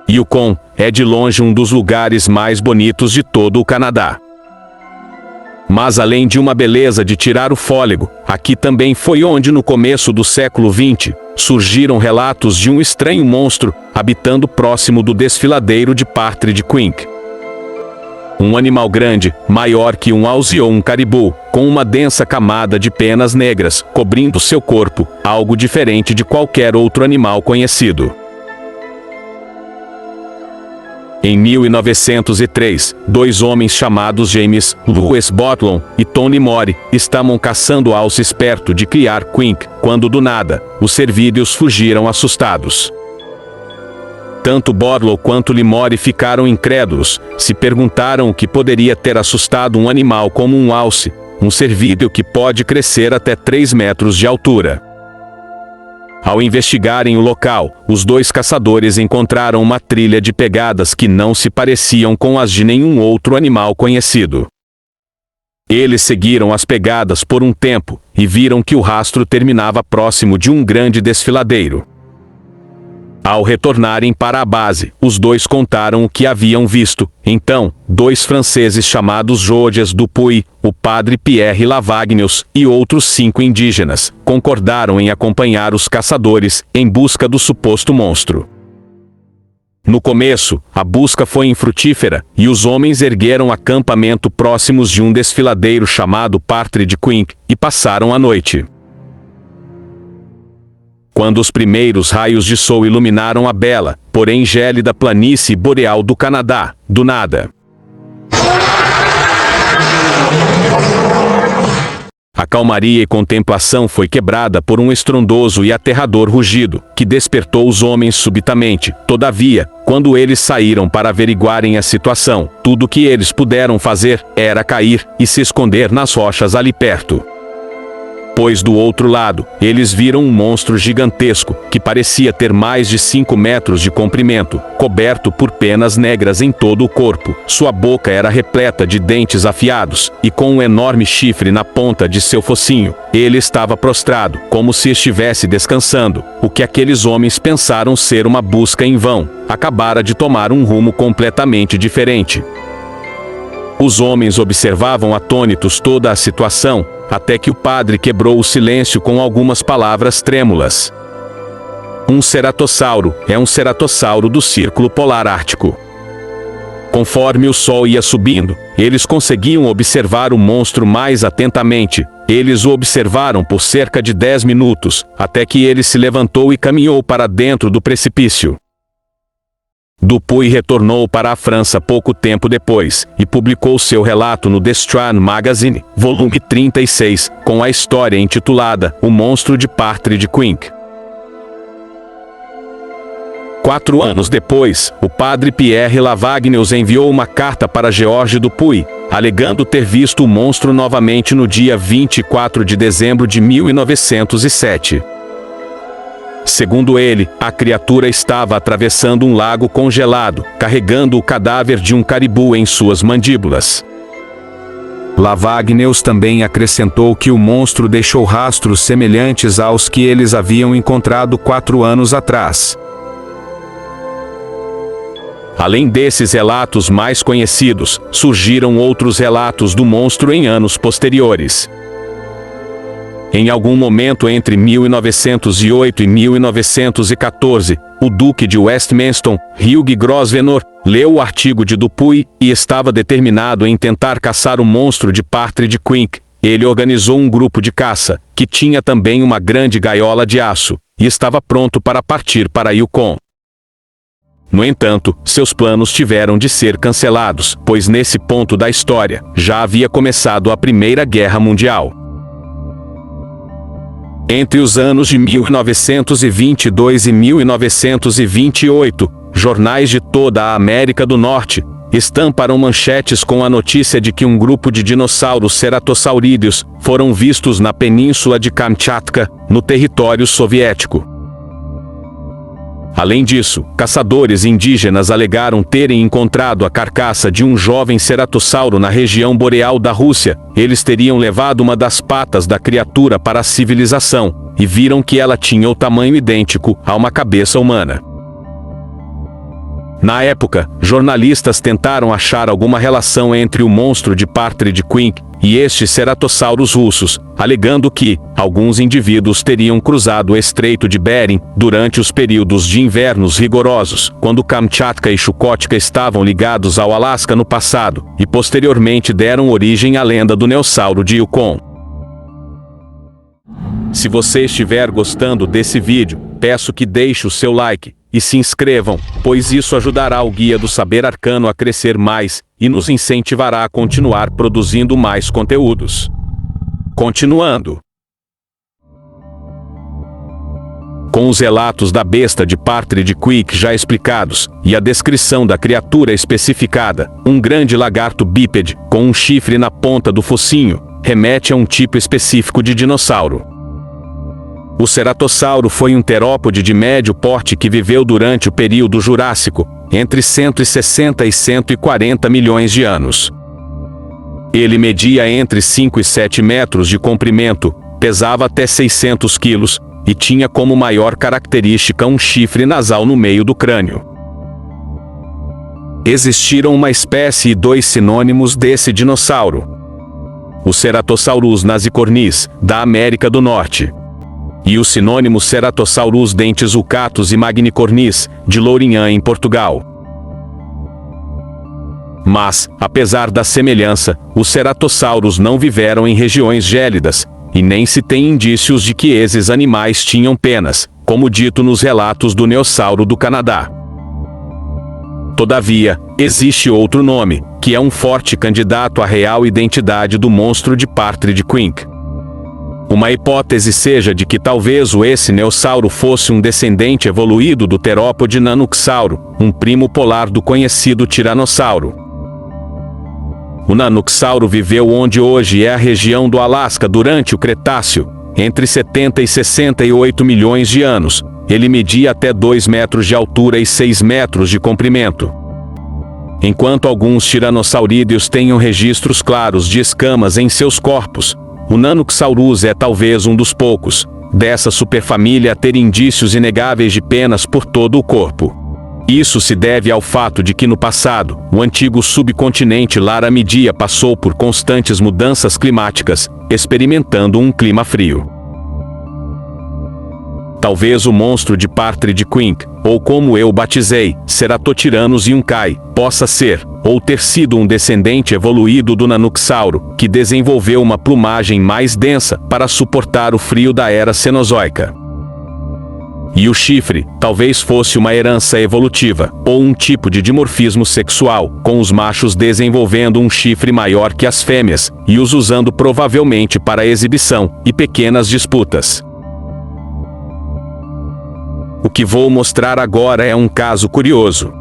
Yukon é de longe um dos lugares mais bonitos de todo o Canadá. Mas além de uma beleza de tirar o fôlego, aqui também foi onde no começo do século XX, surgiram relatos de um estranho monstro, habitando próximo do desfiladeiro de Partridge Creek. Um animal grande, maior que um alce ou um caribu, com uma densa camada de penas negras, cobrindo seu corpo, algo diferente de qualquer outro animal conhecido. Em 1903, dois homens chamados James Louis Botlon e Tony Mori estavam caçando alces perto de Clear Creek, quando do nada, os cervídeos fugiram assustados. Tanto Botlon quanto Limori ficaram incrédulos, se perguntaram o que poderia ter assustado um animal como um alce, um cervídeo que pode crescer até 3 metros de altura. Ao investigarem o local, os dois caçadores encontraram uma trilha de pegadas que não se pareciam com as de nenhum outro animal conhecido. Eles seguiram as pegadas por um tempo, e viram que o rastro terminava próximo de um grande desfiladeiro. Ao retornarem para a base, os dois contaram o que haviam visto. Então, dois franceses chamados Georges Dupuy, o padre Pierre Lavagnius e outros 5 indígenas, concordaram em acompanhar os caçadores, em busca do suposto monstro. No começo, a busca foi infrutífera, e os homens ergueram acampamento próximos de um desfiladeiro chamado Partridge Creek, e passaram a noite. Quando os primeiros raios de sol iluminaram a bela, porém gélida planície boreal do Canadá, do nada, a calmaria e contemplação foi quebrada por um estrondoso e aterrador rugido, que despertou os homens subitamente. Todavia, quando eles saíram para averiguarem a situação, tudo o que eles puderam fazer era cair e se esconder nas rochas ali perto. Pois do outro lado, eles viram um monstro gigantesco, que parecia ter mais de 5 metros de comprimento, coberto por penas negras em todo o corpo. Sua boca era repleta de dentes afiados, e com um enorme chifre na ponta de seu focinho. Ele estava prostrado, como se estivesse descansando. O que aqueles homens pensaram ser uma busca em vão, acabara de tomar um rumo completamente diferente. Os homens observavam atônitos toda a situação, até que o padre quebrou o silêncio com algumas palavras trêmulas. Um ceratossauro é um ceratossauro do Círculo Polar Ártico. Conforme o sol ia subindo, eles conseguiam observar o monstro mais atentamente. Eles o observaram por cerca de 10 minutos, até que ele se levantou e caminhou para dentro do precipício. Dupuy retornou para a França pouco tempo depois, e publicou seu relato no The Strand Magazine, volume 36, com a história intitulada O Monstro de Partridge Creek. 4 anos depois, o padre Pierre Lavagnius enviou uma carta para Georges Dupuy, alegando ter visto o monstro novamente no dia 24 de dezembro de 1907. Segundo ele, a criatura estava atravessando um lago congelado, carregando o cadáver de um caribu em suas mandíbulas. Lavagnius também acrescentou que o monstro deixou rastros semelhantes aos que eles haviam encontrado 4 anos atrás. Além desses relatos mais conhecidos, surgiram outros relatos do monstro em anos posteriores. Em algum momento entre 1908 e 1914, o Duque de Westminster, Hugh Grosvenor, leu o artigo de Dupuy e estava determinado em tentar caçar o monstro de Partridge Creek. Ele organizou um grupo de caça, que tinha também uma grande gaiola de aço, e estava pronto para partir para Yukon. No entanto, seus planos tiveram de ser cancelados, pois nesse ponto da história, já havia começado a Primeira Guerra Mundial. Entre os anos de 1922 e 1928, jornais de toda a América do Norte estamparam manchetes com a notícia de que um grupo de dinossauros ceratosaurídeos foram vistos na península de Kamchatka, no território soviético. Além disso, caçadores indígenas alegaram terem encontrado a carcaça de um jovem ceratossauro na região boreal da Rússia. Eles teriam levado uma das patas da criatura para a civilização, e viram que ela tinha o tamanho idêntico a uma cabeça humana. Na época, jornalistas tentaram achar alguma relação entre o monstro de Partridge Creek e estes ceratossauros russos, alegando que alguns indivíduos teriam cruzado o Estreito de Bering durante os períodos de invernos rigorosos, quando Kamchatka e Chukotka estavam ligados ao Alasca no passado, e posteriormente deram origem à lenda do Neossauro de Yukon. Se você estiver gostando desse vídeo, peço que deixe o seu like e se inscrevam, pois isso ajudará o Guia do Saber Arcano a crescer mais e nos incentivará a continuar produzindo mais conteúdos. Continuando. Com os relatos da besta de Partridge Creek já explicados, e a descrição da criatura especificada, um grande lagarto bípede, com um chifre na ponta do focinho, remete a um tipo específico de dinossauro. O ceratossauro foi um terópode de médio porte que viveu durante o período Jurássico, entre 160 e 140 milhões de anos. Ele media entre 5 e 7 metros de comprimento, pesava até 600 quilos, e tinha como maior característica um chifre nasal no meio do crânio. Existiram uma espécie e dois sinônimos desse dinossauro: o Ceratosaurus nasicornis, da América do Norte, e o sinônimo Ceratosaurus dentes ulcatus e magnicornis, de Lourinhã em Portugal. Mas, apesar da semelhança, os ceratossauros não viveram em regiões gélidas, e nem se tem indícios de que esses animais tinham penas, como dito nos relatos do Neossauro do Canadá. Todavia, existe outro nome, que é um forte candidato à real identidade do monstro de Partridge Creek. Uma hipótese seja de que talvez esse neossauro fosse um descendente evoluído do terópode Nanoxauro, um primo polar do conhecido tiranossauro. O Nanoxauro viveu onde hoje é a região do Alasca durante o Cretáceo, entre 70 e 68 milhões de anos. Ele media até 2 metros de altura e 6 metros de comprimento. Enquanto alguns tiranossaurídeos tenham registros claros de escamas em seus corpos, o Nanoxaurus é talvez um dos poucos dessa superfamília a ter indícios inegáveis de penas por todo o corpo. Isso se deve ao fato de que no passado, o antigo subcontinente Laramidia passou por constantes mudanças climáticas, experimentando um clima frio. Talvez o monstro de Partridge Creek, ou como eu batizei, Ceratotyrannus yunkai, possa ser, ou ter sido um descendente evoluído do Nanoxauro, que desenvolveu uma plumagem mais densa para suportar o frio da era Cenozoica. E o chifre, talvez fosse uma herança evolutiva, ou um tipo de dimorfismo sexual, com os machos desenvolvendo um chifre maior que as fêmeas, e os usando provavelmente para exibição e pequenas disputas. O que vou mostrar agora é um caso curioso.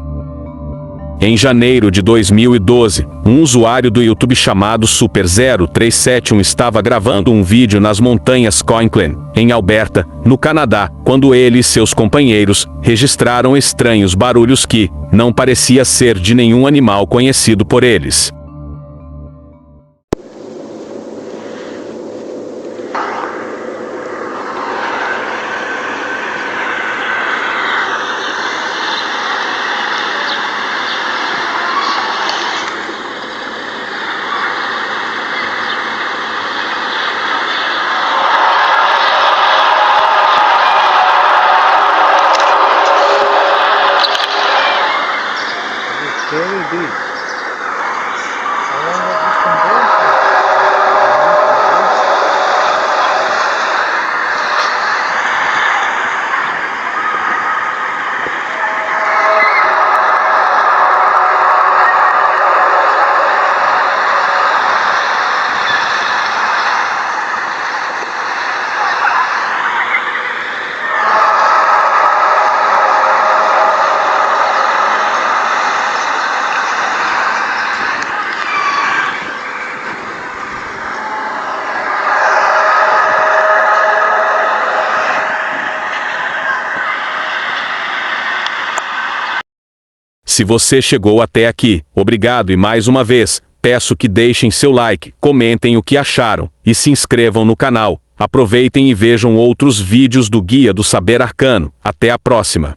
Em janeiro de 2012, um usuário do YouTube chamado Super0371 estava gravando um vídeo nas montanhas Coquitlam, em Alberta, no Canadá, quando ele e seus companheiros registraram estranhos barulhos que não parecia ser de nenhum animal conhecido por eles. Very big. How long has this been going for? Se você chegou até aqui, obrigado e mais uma vez, peço que deixem seu like, comentem o que acharam, e se inscrevam no canal. Aproveitem e vejam outros vídeos do Guia do Saber Arcano. Até a próxima!